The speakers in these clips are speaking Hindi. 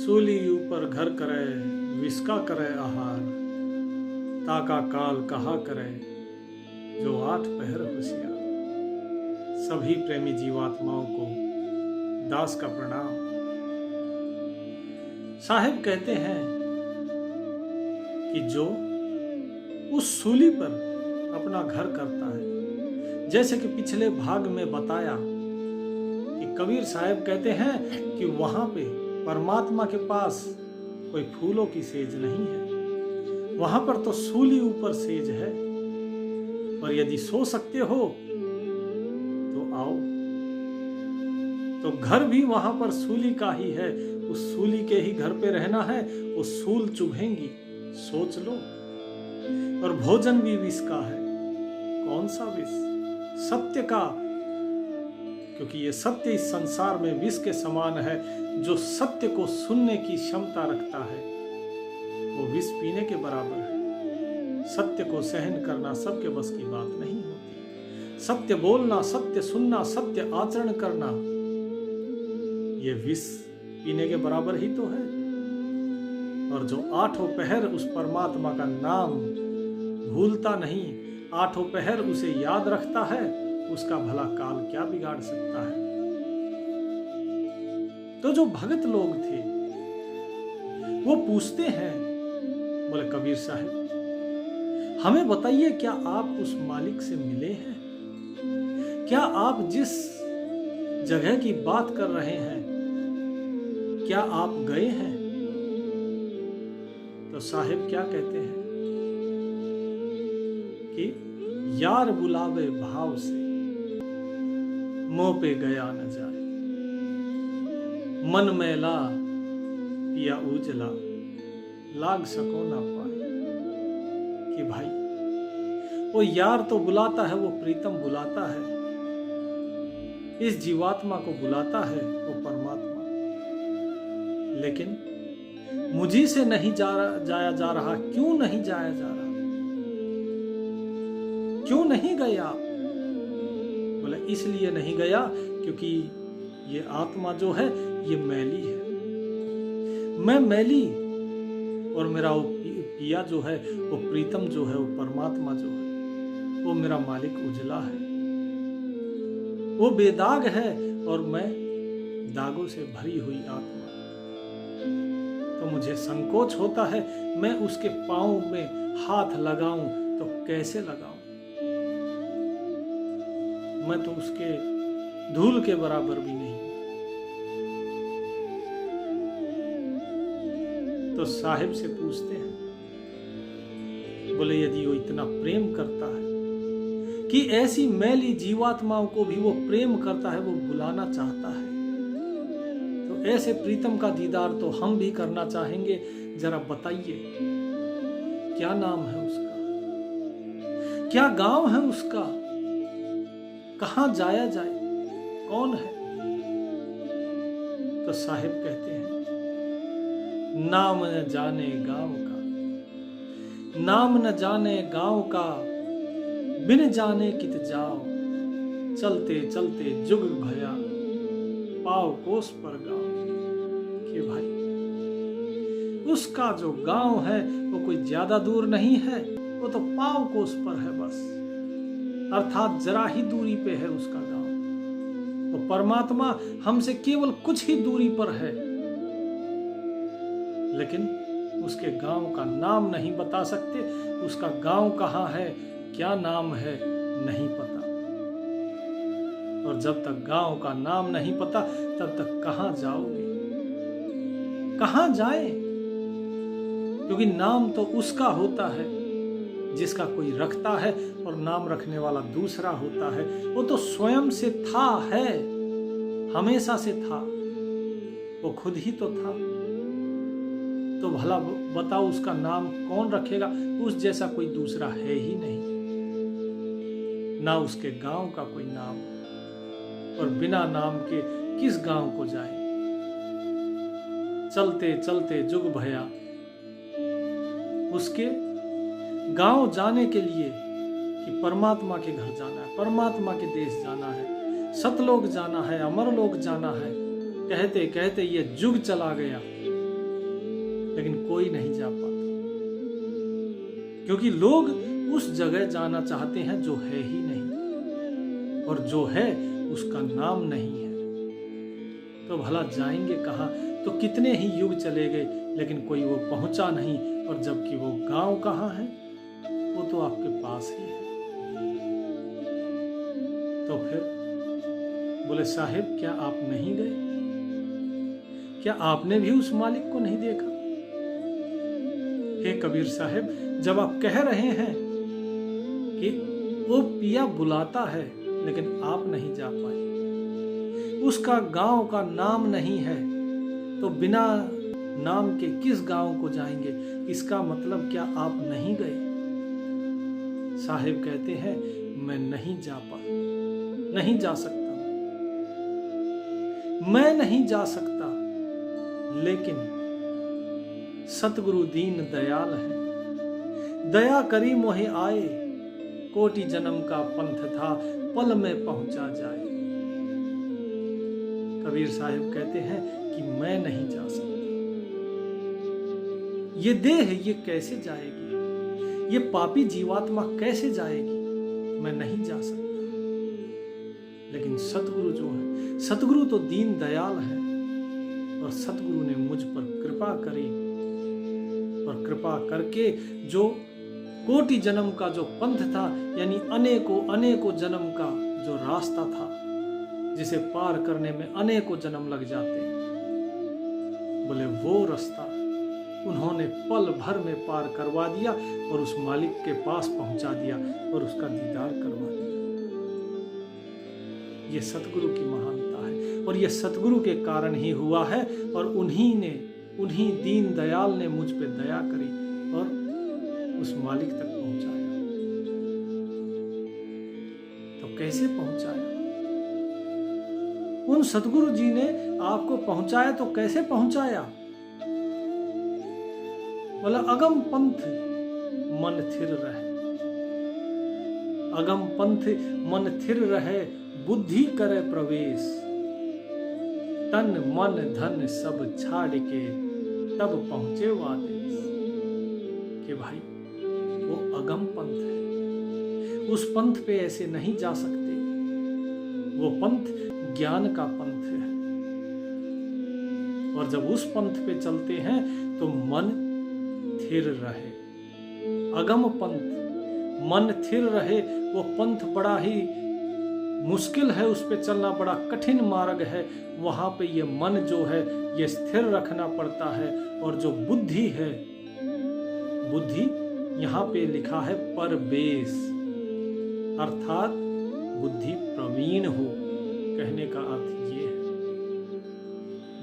सूली ऊपर घर करे विस्का करे आहार, ताका काल कहा करे जो 8 पहर होशियार। सभी प्रेमी जीवात्माओं को दास का प्रणाम। साहिब कहते हैं कि जो उस सूली पर अपना घर करता है, जैसे कि पिछले भाग में बताया कि कबीर साहब कहते हैं कि वहां पे परमात्मा के पास कोई फूलों की सेज नहीं है, वहां पर तो सूली ऊपर सेज है। पर यदि सो सकते हो तो आओ। तो घर भी वहां पर सूली का ही है, उस सूली के ही घर पे रहना है। वो सूल चुभेंगी, सोच लो। और भोजन भी विष का है। कौन सा विष? सत्य का, क्योंकि ये सत्य इस संसार में विष के समान है। जो सत्य को सुनने की क्षमता रखता है वो विष पीने के बराबर है। सत्य को सहन करना सबके बस की बात नहीं होती। सत्य बोलना, सत्य सुनना, सत्य आचरण करना, ये विष पीने के बराबर ही तो है। और जो 8 पहर उस परमात्मा का नाम भूलता नहीं, 8 पहर उसे याद रखता है, उसका भला काल क्या बिगाड़ सकता है। तो जो भगत लोग थे वो पूछते हैं, बोले कबीर साहब हमें बताइए, क्या आप उस मालिक से मिले हैं? क्या आप जिस जगह की बात कर रहे हैं, क्या आप गए हैं? तो साहिब क्या कहते हैं कि यार बुलावे भाव से मुंह पे गया न जाए, मन मैला पिया उजला लाग सको ना पाए। कि भाई वो यार तो बुलाता है, वो प्रीतम बुलाता है, इस जीवात्मा को बुलाता है वो परमात्मा। लेकिन मुझी से नहीं जाया जा रहा। क्यों नहीं जाया जा रहा? क्यों नहीं गए आप? बोले इसलिए नहीं गया क्योंकि ये आत्मा जो है ये मैली है। मैं मैली और मेरा वो पिया जो है, वो प्रीतम जो है, वो परमात्मा जो है, वो मेरा मालिक उजला है, वो बेदाग है और मैं दागों से भरी हुई आत्मा। तो मुझे संकोच होता है, मैं उसके पांव में हाथ लगाऊं तो कैसे लगाऊं? मैं तो उसके धूल के बराबर भी नहीं। तो साहिब से पूछते हैं, बोले यदि वो इतना प्रेम करता है कि ऐसी मैली जीवात्माओं को भी वो प्रेम करता है, वो बुलाना चाहता है, तो ऐसे प्रीतम का दीदार तो हम भी करना चाहेंगे। जरा बताइए क्या नाम है उसका, क्या गांव है उसका, कहां जाया जाए, कौन है? तो साहिब कहते हैं, नाम न जाने गांव का, नाम न जाने गांव का, बिन जाने कित जाओ, चलते चलते जुग भया, पाव कोस पर गांव। कि भाई उसका जो गांव है वो कोई ज्यादा दूर नहीं है, वो तो पाव कोस पर है बस, अर्थात जरा ही दूरी पे है उसका गांव। तो परमात्मा हमसे केवल कुछ ही दूरी पर है, लेकिन उसके गांव का नाम नहीं बता सकते। उसका गांव कहाँ है, क्या नाम है, नहीं पता। और जब तक गांव का नाम नहीं पता तब तक कहां जाओगे, कहां जाए? क्योंकि नाम तो उसका होता है जिसका कोई रखता है, और नाम रखने वाला दूसरा होता है। वो तो स्वयं से था, है, हमेशा से था, वो खुद ही तो था। तो भला बताओ उसका नाम कौन रखेगा? उस जैसा कोई दूसरा है ही नहीं, ना उसके गांव का कोई नाम। और बिना नाम के किस गांव को जाए? चलते चलते जुग भया, उसके गांव जाने के लिए कि परमात्मा के घर जाना है, परमात्मा के देश जाना है, सतलोक जाना है, अमरलोक जाना है, कहते कहते ये जुग चला गया। लेकिन कोई नहीं जा पाता, क्योंकि लोग उस जगह जाना चाहते हैं जो है ही नहीं, और जो है उसका नाम नहीं है। तो भला जाएंगे कहाँ? तो कितने ही युग चले गए, लेकिन कोई वो पहुंचा नहीं, और जबकि वो गांव कहाँ है? वो तो आपके पास ही है। तो फिर बोले, साहिब क्या आप नहीं गए? क्या आपने भी उस मालिक को नहीं देखा? हे कबीर साहिब, जब आप कह रहे हैं कि वो पिया बुलाता है, लेकिन आप नहीं जा पाए, उसका गांव का नाम नहीं है, तो बिना नाम के किस गांव को जाएंगे? इसका मतलब क्या आप नहीं गए? साहिब कहते हैं, मैं नहीं जा पाया, नहीं जा सकता, मैं नहीं जा सकता, लेकिन सतगुरु दीन दयाल है, दया करी मोहे आए, कोटि जन्म का पंथ था, पल में पहुंचा जाए। कबीर साहिब कहते हैं कि मैं नहीं जा सकता, ये देह ये कैसे जाएगी, ये पापी जीवात्मा कैसे जाएगी, मैं नहीं जा सकता। लेकिन सतगुरु जो है, सतगुरु तो दीन दयाल है, और सतगुरु ने मुझ पर कृपा करी, और कृपा करके जो कोटि जन्म का जो पंथ था, यानी अनेकों जन्म का जो रास्ता था, जिसे पार करने में अनेकों जन्म लग जाते, बोले वो रास्ता उन्होंने पल भर में पार करवा दिया, और उस मालिक के पास पहुंचा दिया, और उसका दीदार करवा दिया। ये सतगुरु की महानता है, और ये सतगुरु के कारण ही हुआ है, और उन्हीं दीन दयाल ने मुझ पे दया करी और उस मालिक तक पहुंचाया। तो कैसे पहुंचाया? उन सतगुरु जी ने आपको पहुंचाया, तो कैसे पहुंचाया? बोला, अगम पंथ मन थिर रहे, अगम पंथ मन थिर रहे, बुद्धि करे प्रवेश, तन मन धन सब छाड़ के तब पहुंचे वादेश। कि भाई वो अगम पंथ है, उस पंथ पे ऐसे नहीं जा सकते, वो पंथ ज्ञान का पंथ है, और जब उस पंथ पे चलते हैं तो मन थिर रहे। अगम पंथ मन थिर रहे, वो पंथ बड़ा ही मुश्किल है, उस पे चलना बड़ा कठिन मार्ग है, वहां पे ये मन जो है ये स्थिर रखना पड़ता है। और जो बुद्धि है, बुद्धि यहाँ पे लिखा है परवेश, अर्थात बुद्धि प्रवीण हो, कहने का अर्थ ये है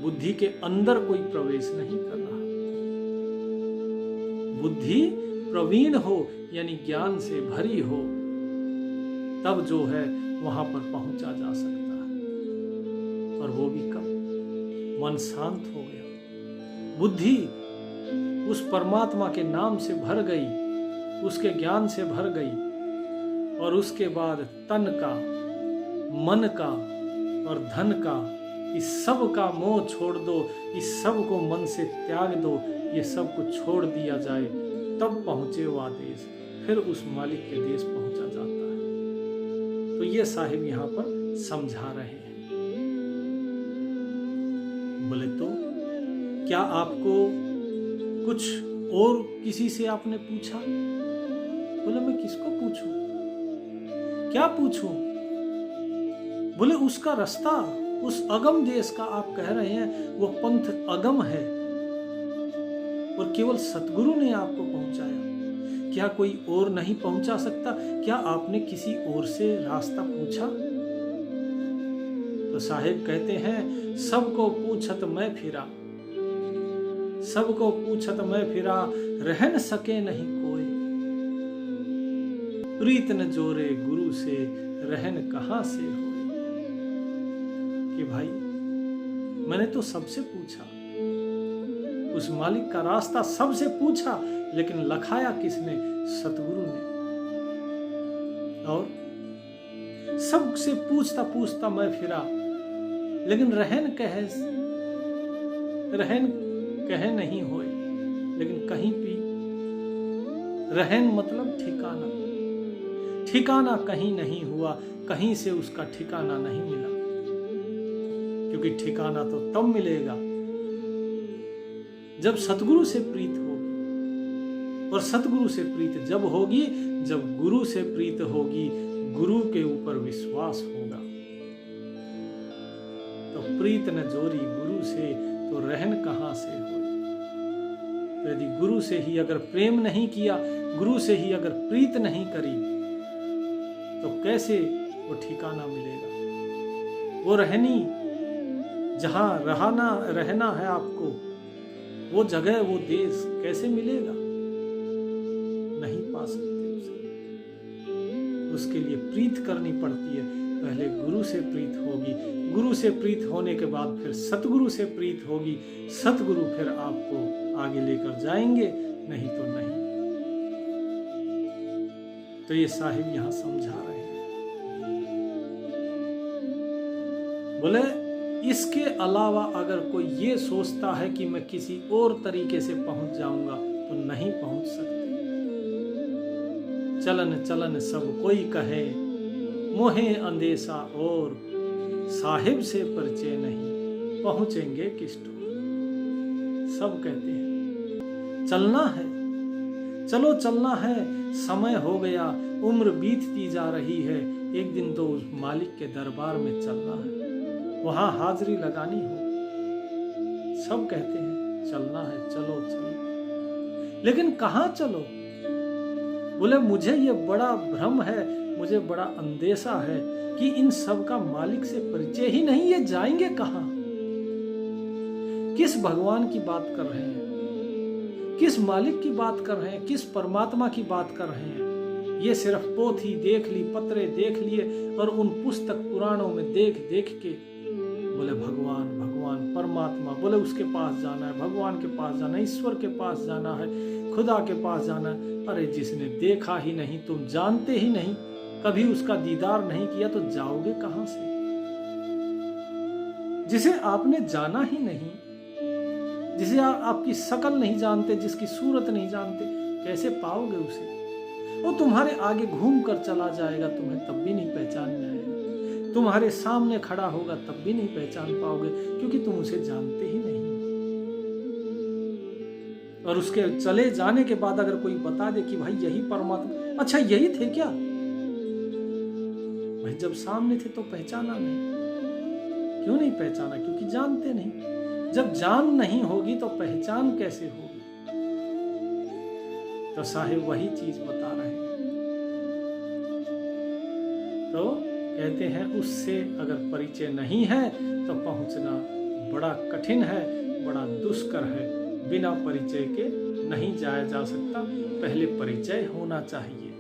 बुद्धि के अंदर कोई प्रवेश नहीं कर रहा, बुद्धि प्रवीण हो यानी ज्ञान से भरी हो, तब जो है वहां पर पहुंचा जा सकता है। और वो भी कब? मन शांत हो गया, बुद्धि उस परमात्मा के नाम से भर गई, उसके ज्ञान से भर गई, और उसके बाद तन का, मन का और धन का, इस सब का मोह छोड़ दो, इस सब को मन से त्याग दो, ये सब कुछ छोड़ दिया जाए, तब पहुंचे वह देश, फिर उस मालिक के देश पहुंचा जाता है। तो ये साहिब यहां पर समझा रहे हैं। बोले तो क्या आपको कुछ और किसी से आपने पूछा? बोले मैं किसको पूछूं, क्या पूछूं? बोले उसका रास्ता, उस अगम देश का आप कह रहे हैं, वो पंथ अगम है और केवल सतगुरु ने आपको पहुंचाया, क्या कोई और नहीं पहुंचा सकता? क्या आपने किसी और से रास्ता पूछा? तो साहिब कहते हैं, सबको पूछत मैं फिरा, सबको पूछत मैं फिरा, रह न सके नहीं कोई, प्रीत न जोरे गुरु से, रहन कहां से होए। कि भाई मैंने तो सबसे पूछा, उस मालिक का रास्ता सबसे पूछा, लेकिन लखाया किसने? सतगुरु ने। और सबसे पूछता पूछता मैं फिरा, लेकिन रहन कहे नहीं होए। लेकिन कहीं भी रहन मतलब ठिकाना, ठिकाना कहीं नहीं हुआ, कहीं से उसका ठिकाना नहीं मिला। क्योंकि ठिकाना तो तब मिलेगा जब सतगुरु से प्रीत होगी, और सतगुरु से प्रीत जब होगी जब गुरु से प्रीत होगी, गुरु के ऊपर विश्वास होगा। तो प्रीत न जोरी गुरु से, तो रहन कहां से हो। तो यदि गुरु से ही अगर प्रेम नहीं किया, गुरु से ही अगर प्रीत नहीं करी, तो कैसे वो ठिकाना मिलेगा। वो रहनी जहां रहना है आपको, वो जगह वो देश कैसे मिलेगा, नहीं पा सकते उसे। उसके लिए प्रीत करनी पड़ती है। पहले गुरु से प्रीत होगी, गुरु से प्रीत होने के बाद फिर सतगुरु से प्रीत होगी, सतगुरु फिर आपको आगे लेकर जाएंगे, नहीं तो नहीं। तो ये साहिब यहां समझा रहे हैं, बोले इसके अलावा अगर कोई ये सोचता है कि मैं किसी और तरीके से पहुंच जाऊंगा तो नहीं पहुंच सकते। चलन चलन सब कोई कहे, मोहे अंदेशा और, साहिब से परिचय नहीं, पहुंचेंगे किस ठोर। सब कहते हैं चलना है, चलो चलना है, समय हो गया, उम्र बीतती जा रही है, एक दिन तो उस मालिक के दरबार में चलना है, वहां हाजिरी लगानी हो। सब कहते हैं चलना है, चलो चलो, लेकिन कहां चलो। बोले मुझे ये बड़ा भ्रम है, मुझे बड़ा अंदेशा है कि इन सब का मालिक से परिचय ही नहीं, ये जाएंगे कहां। किस भगवान की बात कर रहे हैं, किस मालिक की बात कर रहे हैं, किस परमात्मा की बात कर रहे हैं। ये सिर्फ पोथी देख ली, पत्रे देख लिए, और उन पुस्तक पुराणों में देख देख के बोले भगवान भगवान परमात्मा, बोले उसके पास जाना है, भगवान के पास जाना है, ईश्वर के पास जाना है, खुदा के पास जाना है। अरे जिसने देखा ही नहीं, तुम जानते ही नहीं, कभी उसका दीदार नहीं किया, तो जाओगे कहां से। जिसे आपने जाना ही नहीं, जिसे आपकी शकल नहीं जानते, जिसकी सूरत नहीं जानते, कैसे पाओगे उसे। वो तुम्हारे आगे घूम कर चला जाएगा, तुम्हें तब भी नहीं पहचान में आएगा। तुम्हारे सामने खड़ा होगा तब भी नहीं पहचान पाओगे, क्योंकि तुम उसे जानते ही नहीं। और उसके चले जाने के बाद अगर कोई बता दे कि भाई यही परमात्मा, अच्छा यही थे क्या, भाई जब सामने थे तो पहचाना नहीं। क्यों नहीं पहचाना, क्योंकि जानते नहीं। जब जान नहीं होगी तो पहचान कैसे होगी। तो साहिब वही चीज बता रहे हैं। तो कहते हैं उससे अगर परिचय नहीं है तो पहुंचना बड़ा कठिन है, बड़ा दुष्कर है। बिना परिचय के नहीं जाया जा सकता, पहले परिचय होना चाहिए।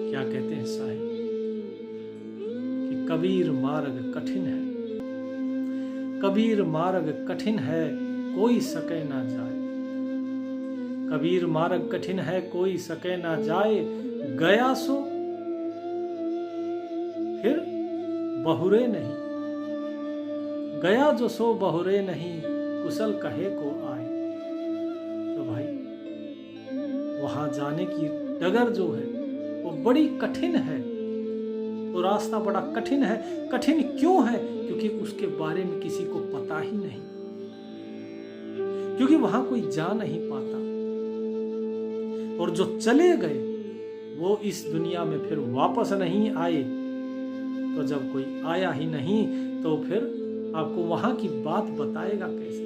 क्या कहते हैं साहिब कि कबीर मार्ग कठिन है, कबीर मार्ग कठिन है, कोई सके ना जाए। कबीर मार्ग कठिन है, कोई सके ना जाए, गया सो फिर बहुरे नहीं, गया जो सो बहुरे नहीं, कुशल कहे को आए। तो भाई वहां जाने की डगर जो है वो बड़ी कठिन है, वो रास्ता बड़ा कठिन है। कठिन क्यों है, क्योंकि उसके बारे में किसी को पता ही नहीं, क्योंकि वहां कोई जा नहीं पाता। और जो चले गए वो इस दुनिया में फिर वापस नहीं आए। तो जब कोई आया ही नहीं तो फिर आपको वहां की बात बताएगा कैसे।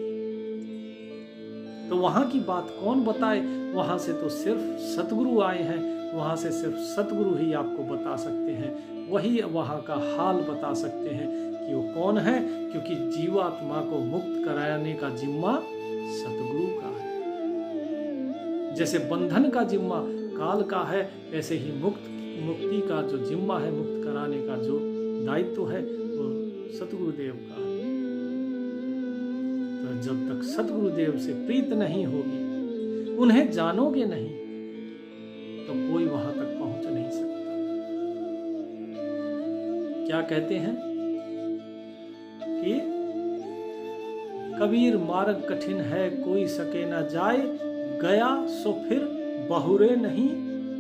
तो वहां की बात कौन बताए, वहां से तो सिर्फ सतगुरु आए हैं, वहां से सिर्फ सतगुरु ही आपको बता सकते हैं। वही वहां का हाल बता सकते हैं कि वो कौन है, क्योंकि जीवात्मा को मुक्त कराने का जिम्मा सतगुरु का है। जैसे बंधन का जिम्मा काल का है, ऐसे ही मुक्ति का जो जिम्मा है, मुक्त कराने का जो दायित्व है, वो सतगुरुदेव का है। तो जब तक सतगुरुदेव से प्रीत नहीं होगी, उन्हें जानोगे नहीं, तो कोई वहां तक पहुंच नहीं सकता। क्या कहते हैं कि कबीर मार्ग कठिन है कोई सके न जाए, गया सो फिर बहुरे नहीं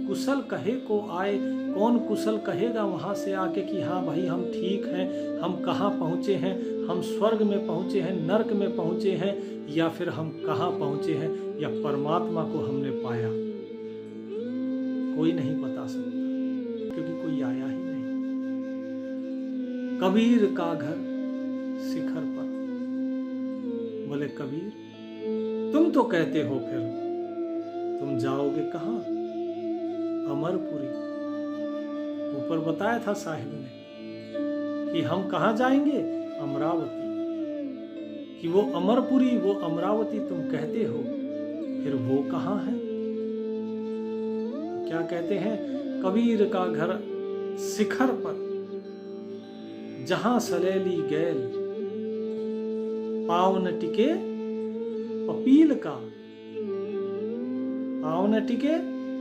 कुशल कहे को आए। कौन कुशल कहेगा वहां से आके कि हाँ भाई हम ठीक हैं, हम कहाँ पहुंचे हैं, हम स्वर्ग में पहुंचे हैं, नरक में पहुंचे हैं, या फिर हम कहाँ पहुंचे हैं, या परमात्मा को हमने पाया। कोई नहीं बता सकता, क्योंकि कोई आया ही नहीं। कबीर का घर शिखर पर। बोले कबीर तुम तो कहते हो फिर तुम जाओगे कहाँ? अमरपुरी। ऊपर बताया था साहिब ने कि हम कहाँ जाएंगे? अमरावती। कि वो अमरपुरी, वो अमरावती तुम कहते हो, फिर वो कहाँ है? क्या कहते हैं? कबीर का घर शिखर पर, जहां सलेली गैल पाँव न टिके पपील का, पाँव न टिके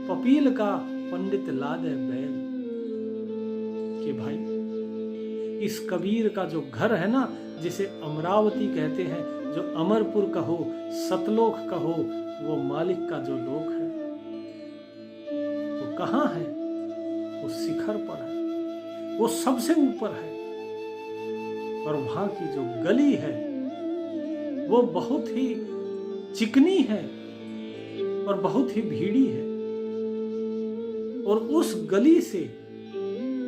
पपील का पंडित लादे बैल। कि भाई इस कबीर का जो घर है ना, जिसे अमरावती कहते हैं, जो अमरपुर कहो, सतलोक कहो, वो मालिक का जो लोक है, वो कहाँ है? वो शिखर पर है, वो सबसे ऊपर है। और वहां की जो गली है वो बहुत ही चिकनी है और बहुत ही भीड़ी है। और उस गली से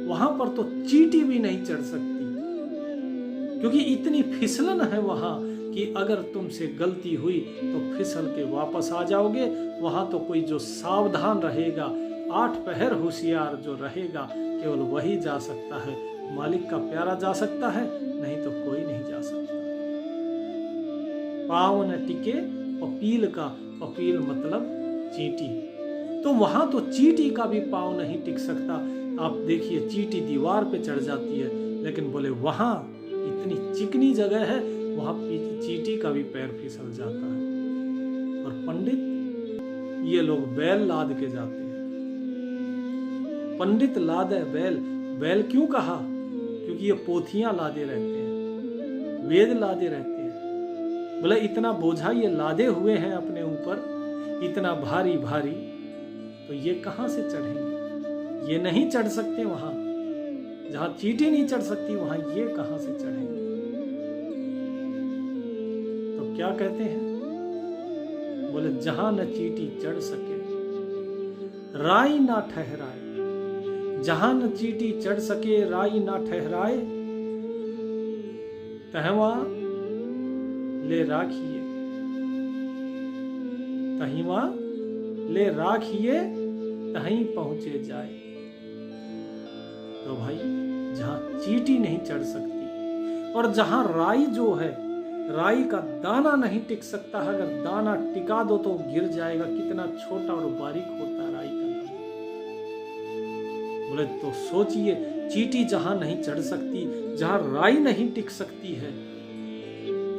वहां पर तो चींटी भी नहीं चढ़ सकती, क्योंकि इतनी फिसलन है वहां कि अगर तुमसे गलती हुई तो फिसल के वापस आ जाओगे। वहां तो कोई जो सावधान रहेगा, 8 पहर होशियार जो रहेगा, केवल वही जा सकता है। मालिक का प्यारा जा सकता है, नहीं तो कोई नहीं जा सकता। पाँव न टिके पपील का, पपील मतलब चींटी, तो वहां तो चींटी का भी पाँव नहीं टिक सकता। आप देखिए चींटी दीवार पे चढ़ जाती है, लेकिन बोले वहां इतनी चिकनी जगह है, वहां चींटी का भी पैर फिसल जाता है। और पंडित ये लोग बैल लाद के जाते हैं। पंडित लादे बैल। बैल क्यों कहा? क्योंकि ये पोथियां लादे रहते हैं, वेद लादे रहते हैं। बोले इतना बोझा ये लादे हुए हैं अपने ऊपर, इतना भारी भारी, तो ये कहां से चढ़ेंगे? ये नहीं चढ़ सकते वहां, जहां चींटी नहीं चढ़ सकती वहां ये कहां से चढ़ेंगे? तो क्या कहते हैं? बोले जहां न चींटी चढ़ सके राई ना ठहराए, जहां न चींटी चढ़ सके राई ना ठहराए, तहवा ले राखिए, तहिवा ले राखिए, तहीं पहुंचे जाए। तो भाई जहां चींटी नहीं चढ़ सकती और जहां राई जो है, राई का दाना नहीं टिक सकता है, अगर दाना टिका दो तो गिर जाएगा। कितना छोटा और बारीक होता है राई का दाना। बोले तो सोचिए, चींटी जहां नहीं चढ़ सकती, जहां राई नहीं टिक सकती है,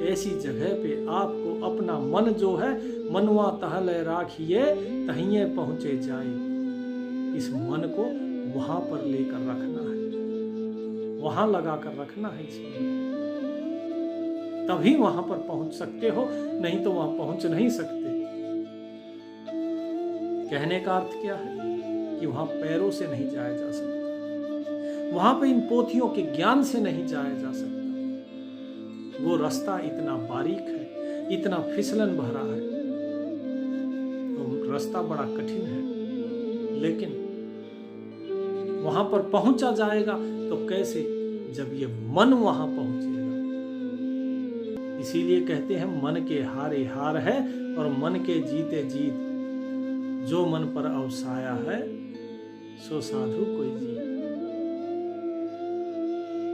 ऐसी जगह पे आपको अपना मन जो है, मनवा तहले राखिए तहिए पहुंचे जाए। इस मन को वहां पर लेकर रखना है, वहां लगाकर रखना है इस मन को, तभी वहां पर पहुंच सकते हो, नहीं तो वहां पहुंच नहीं सकते। कहने का अर्थ क्या है? कि वहां पैरों से नहीं जाया जा सकता, वहां पे इन पोथियों के ज्ञान से नहीं जाया जा सकता। वो रास्ता इतना बारीक है, इतना फिसलन भरा है, तो रास्ता बड़ा कठिन है। लेकिन वहां पर पहुंचा जाएगा तो कैसे? जब ये मन वहां पहुंचेगा। इसीलिए कहते हैं मन के हारे हार है और मन के जीते जीत। जो मन पर अवसाया है सो साधु कोई जीत।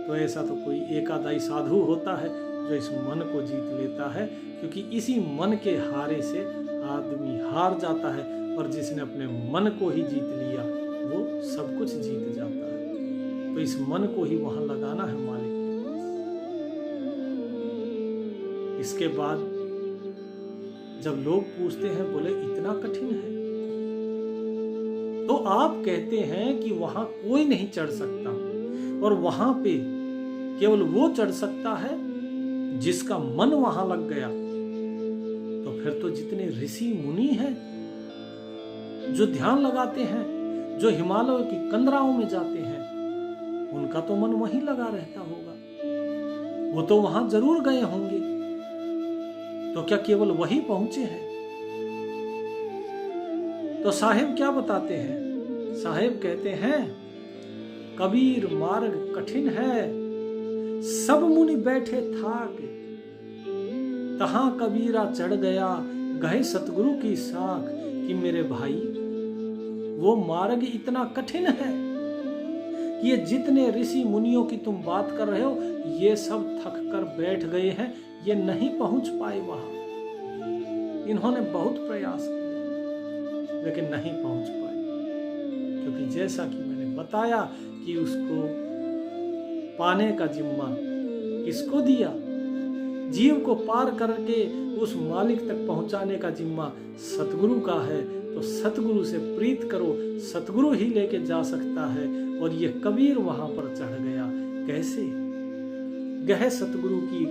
तो ऐसा तो कोई एकादाई साधु होता है जो इस मन को जीत लेता है, क्योंकि इसी मन के हारे से आदमी हार जाता है, और जिसने अपने मन को ही जीत लिया वो सब कुछ जीत जाता है। तो इस मन को ही वहां लगाना है मालिक के पास। इसके बाद जब लोग पूछते हैं, बोले इतना कठिन है, तो आप कहते हैं कि वहां कोई नहीं चढ़ सकता, और वहां पे केवल वो चढ़ सकता है जिसका मन वहां लग गया, तो फिर तो जितने ऋषि मुनि हैं जो ध्यान लगाते हैं, जो हिमालय की कंदराओं में जाते हैं, उनका तो मन वहीं लगा रहता होगा। वो तो वहां जरूर गए होंगे। तो क्या केवल वही पहुंचे हैं? तो साहेब क्या बताते हैं? साहेब कहते हैं, कबीर मार्ग कठिन है, सब मुनि बैठे थाक, तहां कबीरा चढ़ गया, गए सतगुरु की साख। कि मेरे भाई, वो मार्ग इतना कठिन है कि ये जितने ऋषि मुनियों की तुम बात कर रहे हो, ये सब थक कर बैठ गए हैं, ये नहीं पहुंच पाए वहां। इन्होंने बहुत प्रयास किया लेकिन नहीं पहुंच पाए, क्योंकि जैसा कि मैंने बताया कि उसको पाने का जिम्मा किसको दिया? जीव को पार करके उस मालिक तक पहुंचाने का जिम्मा सतगुरु का है। तो सतगुरु से प्रीत करो, सतगुरु ही लेके जा सकता है। और ये कबीर वहां पर चढ़ गया। कैसे? गह सतगुरु की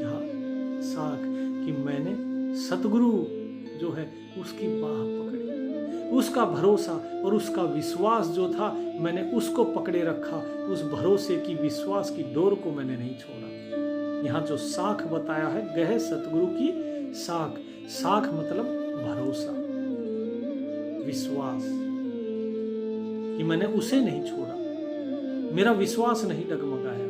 साख, कि मैंने सतगुरु जो है उसकी बाह पकड़ी, उसका भरोसा और उसका विश्वास जो था, मैंने उसको पकड़े रखा। उस भरोसे की, विश्वास की डोर को मैंने नहीं छोड़ा। यहाँ जो साख बताया है, गह सतगुरु की साख। साख मतलब भरोसा, विश्वास, कि मैंने उसे नहीं छोड़ा, मेरा विश्वास नहीं डगमगाया।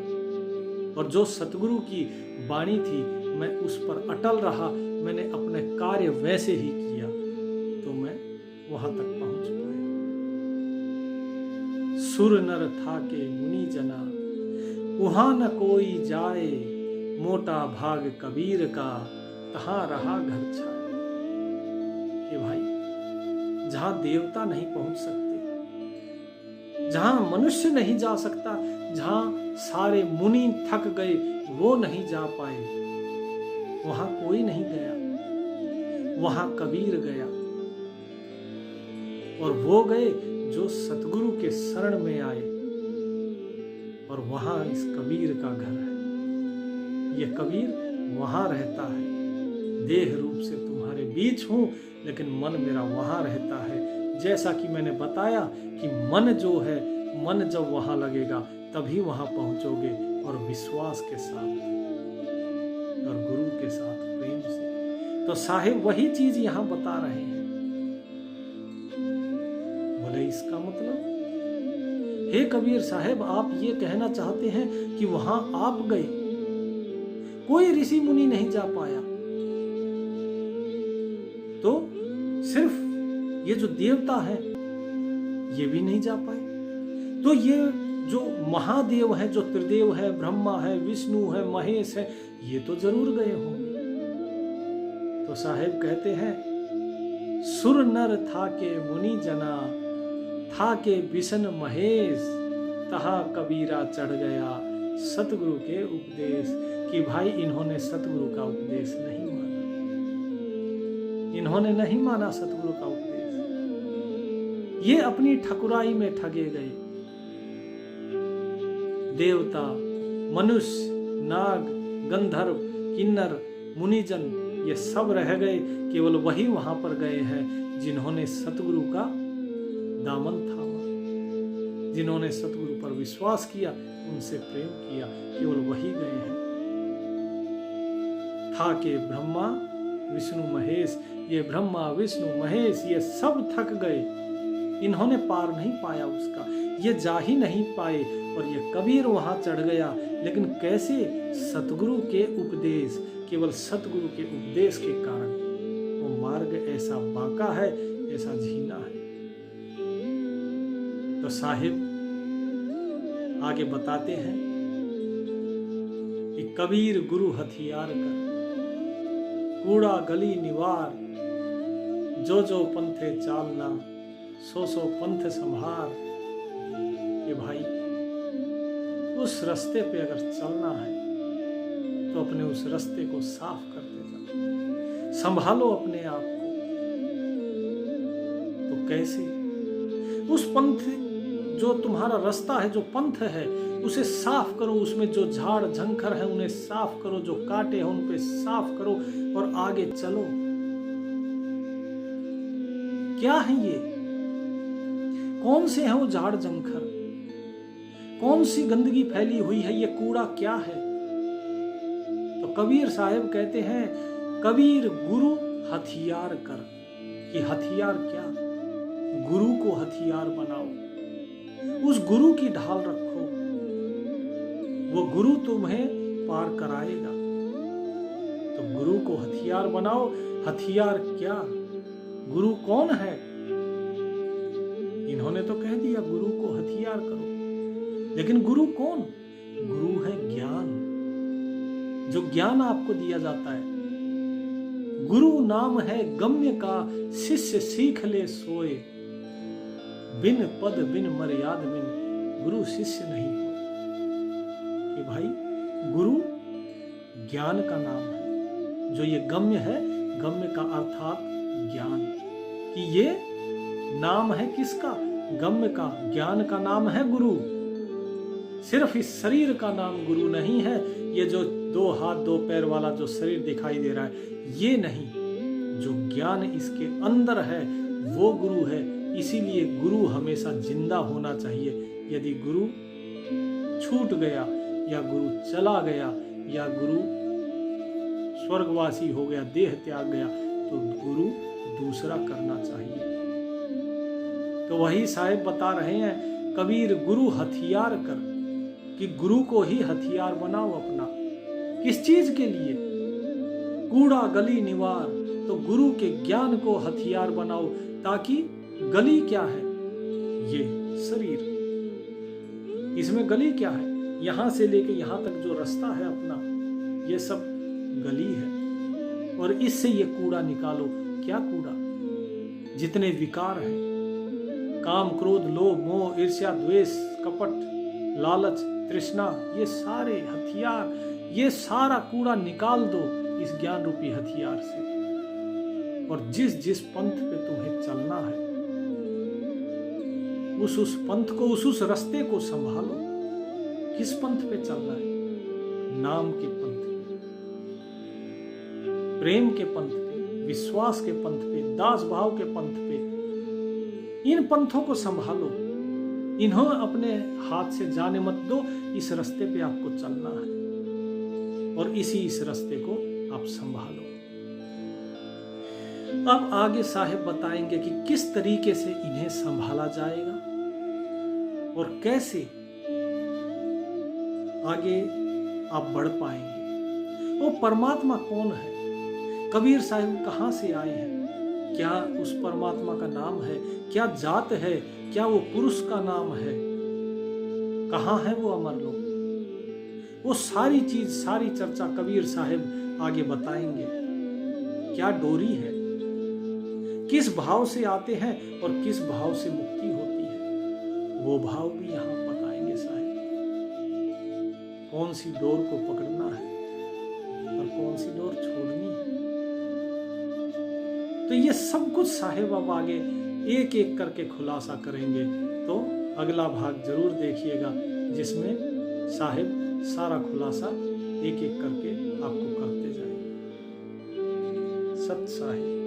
और जो सतगुरु की वाणी थी, मैं उस पर अटल रहा, मैंने अपने कार्य वैसे ही किया, तो मैं वहां तक पहुंच पाया। सुर नर था के मुनि जना, वहां न कोई जाए, मोटा भाग कबीर का, तहां रहा घर छाए। कि भाई, जहां देवता नहीं पहुंच सकते, जहां मनुष्य नहीं जा सकता, जहां सारे मुनि थक गए, वो नहीं जा पाए, वहां कोई नहीं गया, वहां कबीर गया। और वो गए जो सतगुरु के शरण में आए, और वहां इस कबीर का घर है। ये कबीर वहां रहता है। देह रूप से तुम्हारे बीच हूं, लेकिन मन मेरा वहां रहता है। जैसा कि मैंने बताया कि मन जो है, मन जब वहां लगेगा तभी वहां पहुंचोगे, और विश्वास के साथ और गुरु के साथ प्रेम से। तो साहिब वही चीज यहां बता रहे हैं। बोले, इसका मतलब, हे कबीर साहब, आप ये कहना चाहते हैं कि वहां आप गए, कोई ऋषि मुनि नहीं जा पाया, तो सिर्फ ये जो देवता है ये भी नहीं जा पाए, तो ये जो महादेव है, जो त्रिदेव है, ब्रह्मा है, विष्णु है, महेश है, ये तो जरूर गए होंगे। तो साहेब कहते हैं, सुर नर था के मुनि जना, था के विष्णु महेश, तहा कबीरा चढ़ गया सतगुरु के उपदेश। कि भाई, इन्होंने सतगुरु का उपदेश नहीं माना, इन्होंने नहीं माना सतगुरु का उपदेश। ये अपनी ठकुराई में ठगे गए। देवता, मनुष्य, नाग, गंधर्व, किन्नर, मुनिजन, ये सब रह गए। केवल वही वहां पर गए हैं जिन्होंने सतगुरु का दामन थामा, जिन्होंने सतगुरु पर विश्वास किया, उनसे प्रेम किया, केवल वही गए हैं। था के ब्रह्मा विष्णु महेश, ये ब्रह्मा विष्णु महेश ये सब थक गए, इन्होंने पार नहीं पाया उसका, ये जा ही नहीं पाए। और ये कबीर वहां चढ़ गया, लेकिन कैसे? सतगुरु के उपदेश, केवल सतगुरु के उपदेश के कारण। वो मार्ग ऐसा बांका है, ऐसा झीना है। तो साहिब आगे बताते हैं कि कबीर गुरु हथियार कर, कूड़ा गली निवार, जो जो पंथे चालना, सो सो पंथ संभार। कि भाई, उस रास्ते पे अगर चलना है तो अपने उस रास्ते को साफ करते जाओ, संभालो अपने आप को। तो कैसे? उस पंथ जो तुम्हारा रास्ता है, जो पंथ है, उसे साफ करो, उसमें जो झाड़ झंखर है उन्हें साफ करो, जो कांटे हैं उन पे साफ करो और आगे चलो। क्या है ये? कौन से हैं वो झाड़ झंखर? कौन सी गंदगी फैली हुई है? ये कूड़ा क्या है? तो कबीर साहब कहते हैं, कबीर गुरु हथियार कर। कि हथियार क्या? गुरु को हथियार बनाओ, उस गुरु की ढाल रखो, वो गुरु तुम्हें पार कराएगा। तो गुरु को हथियार बनाओ। हथियार क्या? गुरु कौन है? इन्होंने तो कह दिया गुरु को हथियार करो, लेकिन गुरु कौन? गुरु है ज्ञान, जो ज्ञान आपको दिया जाता है। गुरु नाम है गम्य का, शिष्य सीख ले सोए। बिन पद बिन मर्याद बिन गुरु शिष्य नहीं हो। कि भाई गुरु ज्ञान का नाम है, जो ये गम्य है, गम्य का अर्थात ज्ञान। कि ये नाम है किसका? गम्य का, ज्ञान का नाम है गुरु। सिर्फ इस शरीर का नाम गुरु नहीं है। ये जो 2 हाथ 2 पैर वाला जो शरीर दिखाई दे रहा है, ये नहीं। जो ज्ञान इसके अंदर है वो गुरु है। इसीलिए गुरु हमेशा जिंदा होना चाहिए। यदि गुरु छूट गया या गुरु चला गया या गुरु स्वर्गवासी हो गया, देह त्याग गया, तो गुरु दूसरा करना चाहिए। तो वही साहिब बता रहे हैं, कबीर गुरु हथियार कर। कि गुरु को ही हथियार बनाओ अपना। किस चीज के लिए? कूड़ा गली निवार। तो गुरु के ज्ञान को हथियार बनाओ, ताकि गली क्या है? ये शरीर। इसमें गली क्या है? यहां से लेके यहां तक जो रास्ता है अपना, ये सब गली है। और इससे ये कूड़ा निकालो। क्या कूड़ा? जितने विकार हैं, काम क्रोध लोभ मोह ईर्ष्या द्वेष कपट लालच तृष्णा, ये सारे हथियार, ये सारा कूड़ा निकाल दो इस ज्ञान रूपी हथियार से। और जिस जिस पंथ पे तुम्हें चलना है, उस पंथ को, उस रास्ते को संभालो। किस पंथ पे चलना है? नाम के पंथ पे, प्रेम के पंथ पे, विश्वास के पंथ पे, दास भाव के पंथ पे। इन पंथों को संभालो। इन्हों अपने हाथ से जाने मत दो। इस रास्ते पे आपको चलना है और इस रास्ते को आप संभालो। अब आगे साहिब बताएंगे कि किस तरीके से इन्हें संभाला जाएगा और कैसे आगे आप बढ़ पाएंगे। वो परमात्मा कौन है? कबीर साहिब कहां से आए हैं? क्या उस परमात्मा का नाम है? क्या जात है? क्या वो पुरुष का नाम है? कहां है वो अमर लोक? वो सारी चीज, सारी चर्चा कबीर साहिब आगे बताएंगे। क्या डोरी है? किस भाव से आते हैं और किस भाव से मुक्ति होती है, वो भाव भी यहां बताएंगे साहिब। कौन सी डोर को पकड़ना है और कौन सी डोर छोड़नी है। तो ये सब कुछ साहिब अब आगे एक एक करके खुलासा करेंगे। तो अगला भाग जरूर देखिएगा, जिसमें साहिब सारा खुलासा एक एक करके आपको करते जाएंगे। सत साहिब।